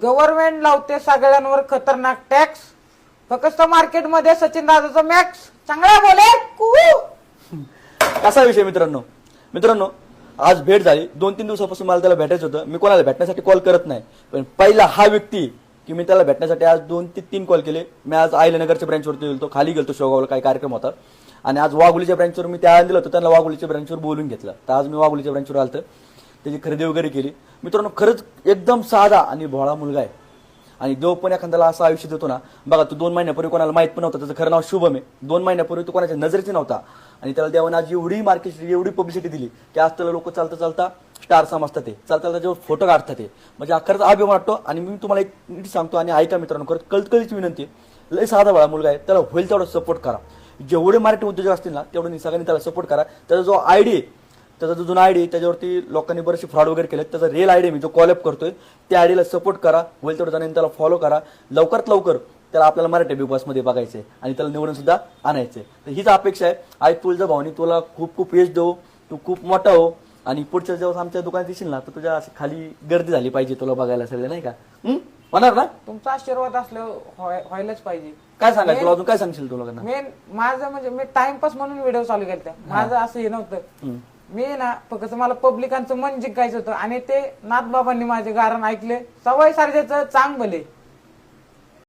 Government लावते सगळ्यांवर खतरनाक टॅक्स, फक्त मार्केटमध्ये सचिन दादाचा मॅक्स चांगला बोले कुहू. असा विषय मित्रांनो आज भेट झाली. 2-3 दिवसापासून मला त्याला भेटायचं होतं. मी कोणाला भेटण्यासाठी कॉल करत नाही, पण पहिला हा व्यक्ती की मी त्याला भेटण्यासाठी आज 2 ते 3 कॉल केले. मी आज आयल्यानगरच्या ब्रँचवरती गेलो, खाली गेलो, शेवगावला काही कार्यक्रम होता आणि आज वाघोलीच्या ब्रँचवर मी त्या दिलं होतं, त्यांना वाघोलीच्या ब्रँचवर बोलून घेतलं. तर आज मी वाघोलीच्या ब्रँचवर आलतो, त्याची खरेदी वगैरे केली. मित्रांनो खरंच एकदम साधा आणि भोळा मुलगा आहे. आणि जो पण एखाद्याला असं आयुष्य देतो ना, बघा तो 2 महिन्यापूर्वी कोणाला माहित पण नव्हतं, त्याचं खरं नाव शुभम आहे. 2 महिन्यापूर्वी तो कोणाच्या नजरेची नव्हता आणि त्याला देवाने आज एवढी मार्केट एवढी पब्लिसिटी दिली की आज त्याला लोक चालता चालता स्टार समजतात, ते चालता त्याच्यावर फोटो काढतात. ते म्हणजे खरंच अभिमान वाटतो. आणि मी तुम्हाला एक नीट सांगतो आणि ऐका मित्रांनो, खरंच कळकळीची विनंती आहे, लय साधा भोळा मुलगा आहे, त्याला होईल तेवढा सपोर्ट करा. जेवढे मराठी उद्योजक असतील ना तेवढे सगळ्यांनी त्याला सपोर्ट करा. त्याचा जो आयडी आहे, त्याचा जो जुना आयडी त्याच्यावरती लोकांनी बरेचसे फ्रॉड वगैरे केले, त्याचा रिअल आयडी मी जो कॉलअप करतोय त्या आयडीला सपोर्ट करा. होईल तेवढं जणांनी त्याला फॉलो करा. लवकरात लवकर त्याला आपल्याला मराठी बिग बॉस मध्ये बघायचंय आणि त्याला निवडून सुद्धा आणायचंय. तर हीच अपेक्षा आहे. आई तुळजा भावानी तुला खूप खूप यश देऊ, तू खूप मोठा हो आणि पुढच्या जेव्हा आमच्या दुकानात येशील ना तर तुझ्या अशी खाली गर्दी झाली पाहिजे तुला बघायला सगळं, नाही का? होणार ना? तुमचा आशीर्वाद असल्यावर व्हायलाच पाहिजे. काय सांगायचं तुला, अजून काय सांगशील तुला? मेन माझं म्हणजे मी टाइमपास म्हणून व्हिडिओ चालू केलता. माझं असं हे नव्हतं, मी ना फक्त मला पब्लिकांचं मन जिंकायचं होतं आणि ते नाथबाबांनी माझे गारण ऐकले. सवय सारख्याचं चांग भले